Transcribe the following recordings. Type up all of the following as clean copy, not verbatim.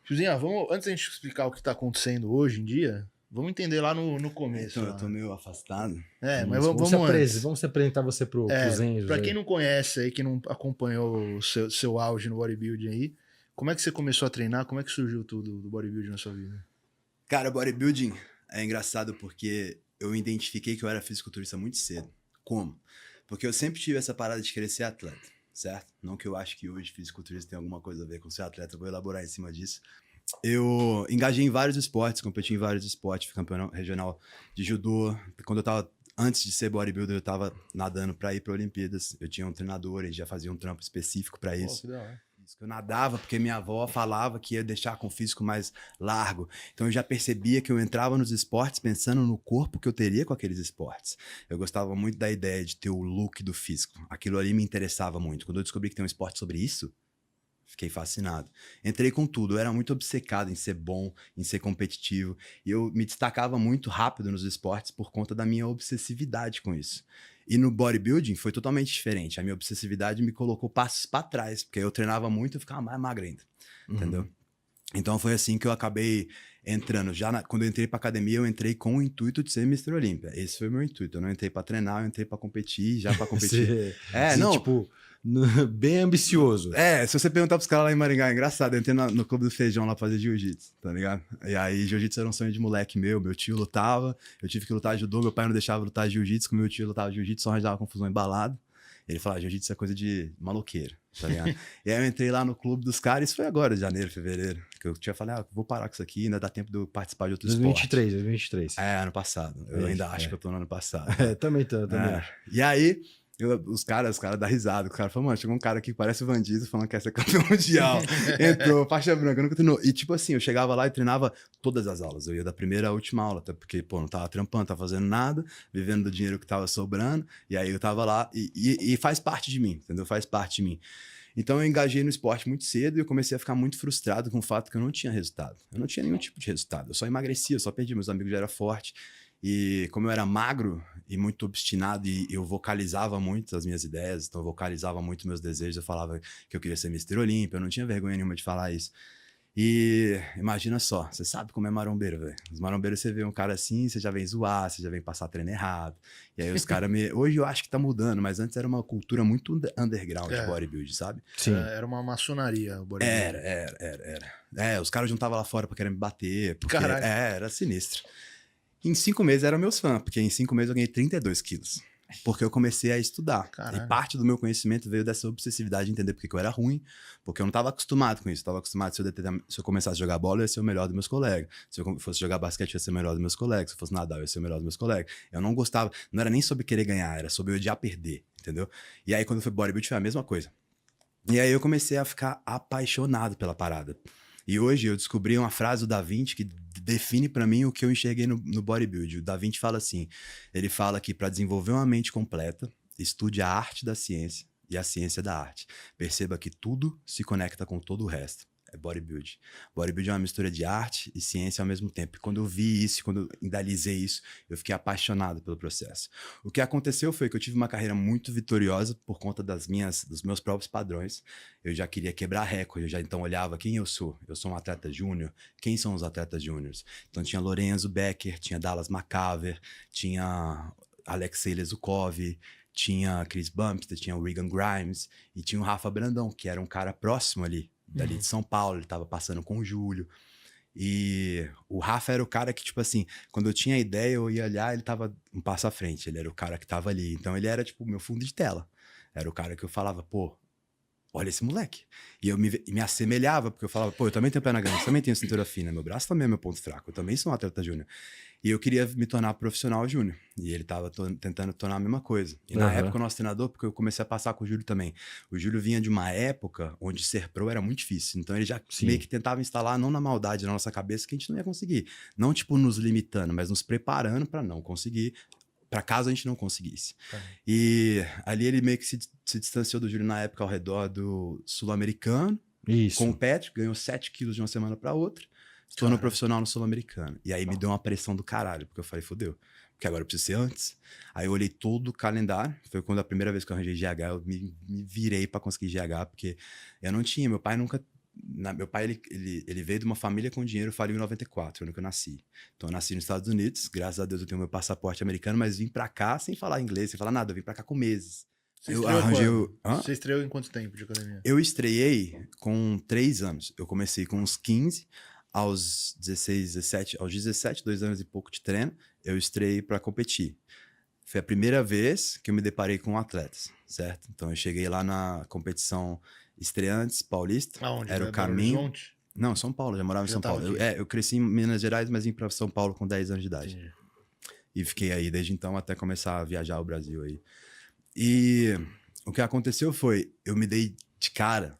Tiozinho, antes da gente explicar o que tá acontecendo hoje em dia, vamos entender lá no começo. Então, eu tô meio afastado. Mas Isso. vamos antes. Vamos se apresentar você pros índios Pra aí. quem não conhece aí, que não acompanhou o seu auge no bodybuilding aí, como é que você começou a treinar? Como é que surgiu tudo do bodybuilding na sua vida? Cara, bodybuilding é engraçado porque eu identifiquei que eu era fisiculturista muito cedo. Como? Porque eu sempre tive essa parada de querer ser atleta, certo? Não que eu acho que hoje fisiculturista tem alguma coisa a ver com ser atleta, eu vou elaborar em cima disso. Eu engajei em vários esportes, competi em vários esportes, fui campeão regional de judô. Quando eu tava, antes de ser bodybuilder, eu tava nadando pra ir pra Olimpíadas. Eu tinha um treinador, ele já fazia um trampo específico pra isso. Que da hora. Eu nadava porque minha avó falava que ia deixar com o físico mais largo. Então eu já percebia que eu entrava nos esportes pensando no corpo que eu teria com aqueles esportes. Eu gostava muito da ideia de ter o look do físico. Aquilo ali me interessava muito. Quando eu descobri que tem um esporte sobre isso, fiquei fascinado. Entrei com tudo, eu era muito obcecado em ser bom, em ser competitivo. E eu me destacava muito rápido nos esportes por conta da minha obsessividade com isso. E no bodybuilding foi totalmente diferente. A minha obsessividade me colocou passos para trás, porque eu treinava muito e ficava mais magro ainda, entendeu? Então foi assim que eu acabei entrando. Quando eu entrei pra academia, eu entrei com o intuito de ser Mr. Olímpia. Esse foi o meu intuito. Eu não entrei pra treinar, eu entrei pra competir, já pra competir. Tipo, bem ambicioso. Se você perguntar pros caras lá em Maringá, é engraçado, eu entrei no Clube do Feijão lá fazer jiu-jitsu, tá ligado? E aí, jiu-jitsu era um sonho de moleque meu tio lutava, eu tive que lutar judô, meu pai não deixava lutar jiu-jitsu, como meu tio lutava jiu-jitsu, só arranjava confusão em balada. Ele falava, jiu-jitsu é coisa de maloqueiro, tá ligado? E aí eu entrei lá no clube dos caras, isso foi agora, janeiro, fevereiro, que eu tinha falado, vou parar com isso aqui, ainda dá tempo de eu participar de outro 2023. ano passado. Eu ainda acho que eu tô no ano passado. Também. E aí, os caras dão risada. O cara falou, mano, chegou um cara aqui que parece o Bandido falando que quer ser campeão mundial. Entrou, faixa branca, nunca treinou. E tipo assim, eu chegava lá e treinava todas as aulas. Eu ia da primeira à última aula, até porque, não tava trampando, tava fazendo nada, vivendo do dinheiro que tava sobrando. E aí eu tava lá e faz parte de mim, entendeu? Faz parte de mim. Então eu engajei no esporte muito cedo e eu comecei a ficar muito frustrado com o fato que eu não tinha resultado. Eu não tinha nenhum tipo de resultado. Eu só emagrecia, eu só perdi. Meus amigos já eram fortes. E como eu era magro e muito obstinado e eu vocalizava muito as minhas ideias, então eu vocalizava muito meus desejos, eu falava que eu queria ser Mr. Olímpia, eu não tinha vergonha nenhuma de falar isso. E imagina só, você sabe como é marombeiro, velho. Os marombeiros, você vê um cara assim, você já vem zoar, você já vem passar treino errado. E aí os caras Hoje eu acho que tá mudando, mas antes era uma cultura muito underground de bodybuilding, sabe? Sim. Era uma maçonaria o bodybuilding. Era. Os caras juntavam lá fora pra querer me bater. Caralho. Era sinistro. Em 5 meses eram meus fãs, porque em 5 meses eu ganhei 32 quilos. Porque eu comecei a estudar. Caralho. E parte do meu conhecimento veio dessa obsessividade de entender porque que eu era ruim, porque eu não estava acostumado com isso. Eu estava acostumado, se eu começasse a jogar bola, eu ia ser o melhor dos meus colegas. Se eu fosse jogar basquete, eu ia ser o melhor dos meus colegas. Se eu fosse nadar, eu ia ser o melhor dos meus colegas. Eu não gostava, não era nem sobre querer ganhar, era sobre eu odiar perder, entendeu? E aí quando eu fui bodybuilding foi a mesma coisa. E aí eu comecei a ficar apaixonado pela parada. E hoje eu descobri uma frase do Da Vinci que define pra mim o que eu enxerguei no bodybuilding. O Da Vinci fala assim, ele fala que para desenvolver uma mente completa, estude a arte da ciência e a ciência da arte. Perceba que tudo se conecta com todo o resto. É bodybuilding. Bodybuilding é uma mistura de arte e ciência ao mesmo tempo. E quando eu vi isso, quando eu idealizei isso, eu fiquei apaixonado pelo processo. O que aconteceu foi que eu tive uma carreira muito vitoriosa por conta dos meus próprios padrões. Eu já queria quebrar recorde, eu já então olhava quem eu sou. Eu sou um atleta júnior. Quem são os atletas júniores? Então tinha Lorenzo Becker, tinha Dallas McCaver, tinha Alexei Lesukov, tinha Chris Bumstead, tinha o Regan Grimes e tinha o Rafa Brandão, que era um cara próximo ali, dali de São Paulo, ele tava passando com o Júlio. E o Rafa era o cara que, tipo assim, quando eu tinha ideia, eu ia olhar, ele tava um passo à frente, ele era o cara que tava ali. Então ele era, tipo, o meu fundo de tela. Era o cara que eu falava, pô, olha esse moleque. E eu me assemelhava, porque eu falava, pô, eu também tenho perna grande, eu também tenho cintura fina, meu braço também é meu ponto fraco, eu também sou um atleta júnior. E eu queria me tornar profissional júnior. E ele tava tentando tornar a mesma coisa. E na época o nosso treinador, porque eu comecei a passar com o Júlio também. O Júlio vinha de uma época onde ser pro era muito difícil. Então ele já meio que tentava instalar, não na maldade na nossa cabeça, que a gente não ia conseguir. Não tipo nos limitando, mas nos preparando para não conseguir. Para caso a gente não conseguisse. E ali ele meio que se distanciou do Júlio na época ao redor do Sul-Americano. Isso. Com o Patrick, ganhou 7 quilos de uma semana para outra. Se tornou profissional no Sul-Americano. E aí me deu uma pressão do caralho, porque eu falei, fodeu. Porque agora eu preciso ser antes. Aí eu olhei todo o calendário. Foi quando a primeira vez que eu arranjei GH, eu me virei para conseguir GH, porque eu não tinha. Meu pai nunca Meu pai, ele veio de uma família com dinheiro, faliu em 94, ano que eu nasci. Então, eu nasci nos Estados Unidos, graças a Deus eu tenho meu passaporte americano, mas vim pra cá sem falar inglês, sem falar nada, eu vim pra cá com meses. Você estreou em quanto tempo de academia? Eu estreiei com 3 anos. Eu comecei com uns 15, aos 16, 17, aos 17, 2 anos e pouco de treino, eu estreiei pra competir. Foi a primeira vez que eu me deparei com atletas, certo? Então, eu cheguei lá na competição Estreantes Paulista. Aonde? Era o Belo caminho. Horizonte? Não, São Paulo, já morava em Já São tava Paulo. aqui. Eu cresci em Minas Gerais, mas vim pra São Paulo com 10 anos de idade. Entendi. E fiquei aí desde então até começar a viajar o Brasil aí. E o que aconteceu foi, eu me dei de cara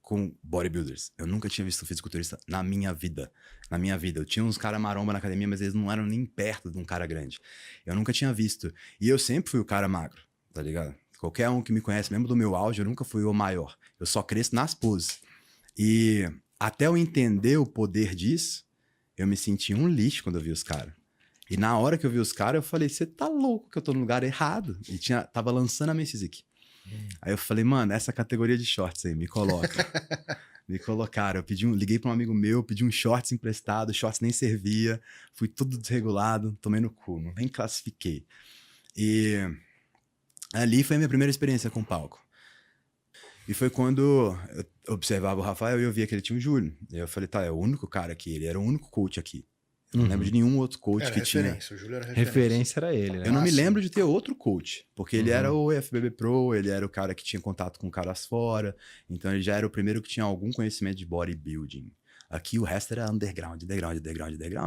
com bodybuilders. Eu nunca tinha visto fisiculturista na minha vida. Na minha vida. Eu tinha uns caras maromba na academia, mas eles não eram nem perto de um cara grande. Eu nunca tinha visto. E eu sempre fui o cara magro, tá ligado? Qualquer um que me conhece, mesmo do meu auge, eu nunca fui o maior. Eu só cresço nas poses. E até eu entender o poder disso, eu me senti um lixo quando eu vi os caras. E na hora que eu vi os caras, eu falei, você tá louco que eu tô no lugar errado. E tava lançando a Men's Physique. Aí eu falei, mano, essa categoria de shorts aí, me coloca. Me colocaram. Liguei pra um amigo meu, pedi um shorts emprestado, shorts nem servia. Fui tudo desregulado, tomei no cu, nem classifiquei. E ali foi a minha primeira experiência com palco. E foi quando eu observava o Rafael e eu via que ele tinha o Júlio. E eu falei, tá, é o único cara aqui, ele era o único coach aqui. Eu não lembro de nenhum outro coach Era que tinha. referência, o Júlio era referência. Referência era ele, né? Eu não me Máximo. lembro de ter outro coach, porque ele era o FBB Pro, ele era o cara que tinha contato com caras fora, então ele já era o primeiro que tinha algum conhecimento de bodybuilding. Aqui o resto era underground,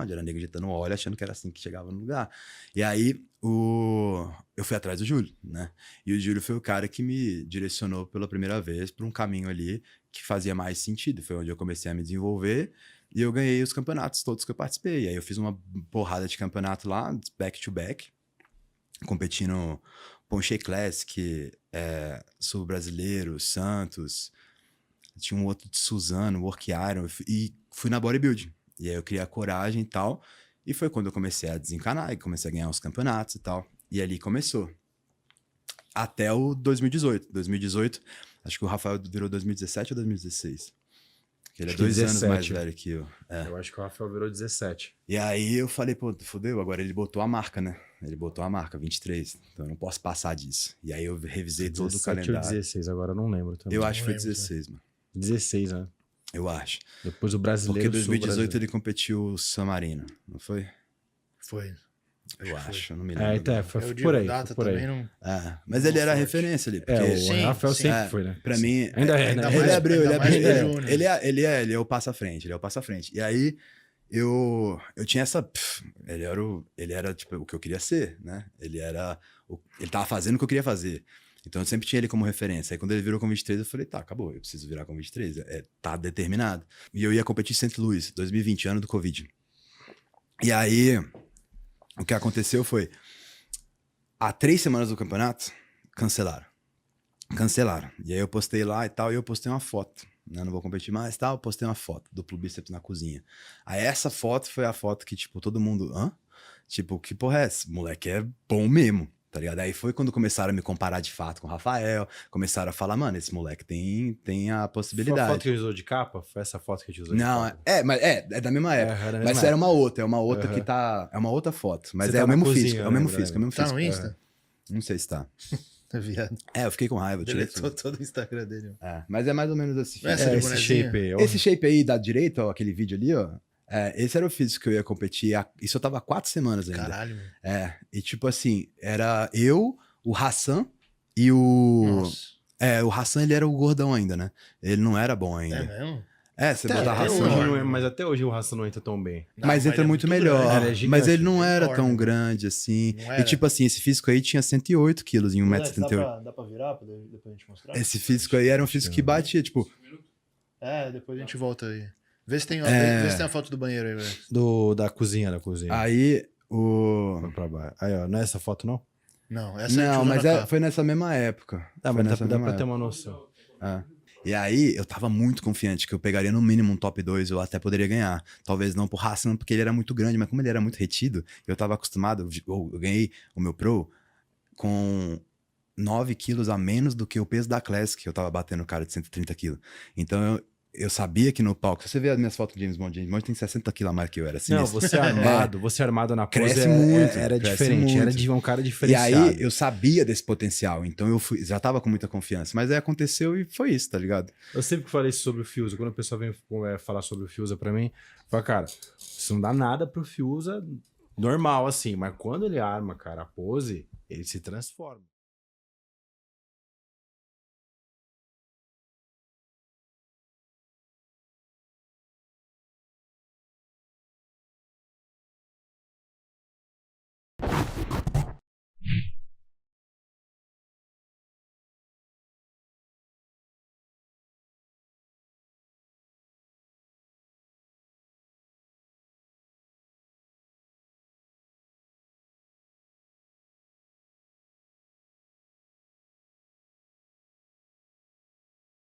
era nego ditando óleo, achando que era assim que chegava no lugar. E aí eu fui atrás do Júlio, né? E o Júlio foi o cara que me direcionou pela primeira vez para um caminho ali que fazia mais sentido. Foi onde eu comecei a me desenvolver. E eu ganhei os campeonatos todos que eu participei. Aí eu fiz uma porrada de campeonato lá, back to back, competindo Ponche Classic, Sul Brasileiro, Santos, tinha um outro de Suzano, Work Iron, e fui na bodybuilding. E aí eu criei a coragem e tal, e foi quando eu comecei a desencanar, e comecei a ganhar os campeonatos e tal. E ali começou. Até o 2018. 2018, acho que o Rafael virou 2017 ou 2016? Ele é Acho que 2 anos 17. mais velho que eu. Eu acho que o Rafael virou 17. E aí eu falei, pô, fodeu, agora ele botou a marca, né? Ele botou a marca, 23. Então eu não posso passar disso. E aí eu revisei todo o 17 calendário. ou 16, agora eu não lembro também. Eu acho que foi lembro, 16, mano. 16, né? Eu acho. Depois o brasileiro. Porque em 2018 sul-brasileiro. ele competiu o San Marino, não foi? Foi. Eu Acho que acho, eu não me lembro. Então, agora. foi Eu por digo aí. data Foi por aí. também não... Mas ele era a forte. referência ali. Porque O Sim, Rafael sim. sempre foi, né? pra mim... Ainda é, ainda né? mais- Ele abriu, ainda mais ele Júnior. ele é o passo à frente, ele é o passo à frente. E aí, eu tinha essa... ele era, tipo, o que eu queria ser, né? Ele tava fazendo o que eu queria fazer. Então, eu sempre tinha ele como referência. Aí, quando ele virou com 23, eu falei, tá, acabou, eu preciso virar com 23. Tá determinado. E eu ia competir em St. Louis, 2020, ano do Covid. E aí, o que aconteceu foi... Há 3 semanas do campeonato, cancelaram. E aí eu postei lá e tal, e eu postei uma foto. Né? Não vou competir mais e tal, eu postei uma foto, duplo bíceps na cozinha. Aí essa foto foi a foto que, tipo, todo mundo... Hã? Tipo, que porra é essa? Moleque é bom mesmo, tá ligado? Aí foi quando começaram a me comparar de fato com o Rafael, começaram a falar, mano, esse moleque tem a Foi a possibilidade. foto que ele usou de capa? Foi essa foto que a gente usou de Não, capa? mas é da mesma época. era da Mas mesma era uma outra que Aham. tá... É uma outra foto, mas Você é tá o na mesmo cozinha, físico, é o né, mesmo Breno? físico, é o mesmo Tá físico. no Insta? Não sei se tá. Viado. Eu fiquei com raiva, eu tirei tudo. Deletou todo o Instagram dele. Mas é mais ou menos esse Essa físico. de Esse bonezinha? shape aí. ó. Esse shape aí da direita, ó, aquele vídeo ali, ó. Esse era o físico que eu ia competir. Isso eu tava há 4 semanas ainda. Caralho, mano. E tipo assim, era eu, o Hassan e o... Nossa. O Hassan, ele era o gordão ainda, né? Ele não era bom É ainda. mesmo? Você botar Até Hassan... hoje Hassan. não é- mas até hoje o Hassan não entra tão bem. Não, Mas entra ele é muito melhor. grande. Ele é gigante, Mas ele não ele é era enorme. tão grande assim. Não E era. tipo assim, esse físico aí tinha 108 quilos em 1,78 m. Dá pra virar pra depois a gente mostrar? Esse físico aí era um físico que batia, tipo... Depois a gente volta aí. Vê se tem a foto do banheiro aí, velho. Da cozinha. Aí, o... Vai pra baixo. Aí, ó. Não é essa foto, não? Não, essa a gente Não, usou mas na capa. foi nessa mesma época. Tá, Foi mas nessa dá mesma pra ter época. uma noção. E aí, eu tava muito confiante que eu pegaria no mínimo um top 2, eu até poderia ganhar. Talvez não por Hassan, porque ele era muito grande, mas como ele era muito retido, eu tava acostumado, eu ganhei o meu Pro com 9 quilos a menos do que o peso da Classic, que eu tava batendo o cara de 130 quilos. Então, eu sabia que no palco, se você ver as minhas fotos de James Bond tem 60 quilos a mais que eu era. Assim, Não, você armado na pose Cresce muito, era cresce diferente, muito. era de um cara E diferenciado. aí eu sabia desse potencial, então eu já tava com muita confiança. Mas aí aconteceu e foi isso, tá ligado? Eu sempre que falei sobre o Fiuza, quando o pessoal vem falar sobre o Fiuza pra mim, fala, cara, isso não dá nada pro Fiuza normal, assim, mas quando ele arma, cara, a pose, ele se transforma.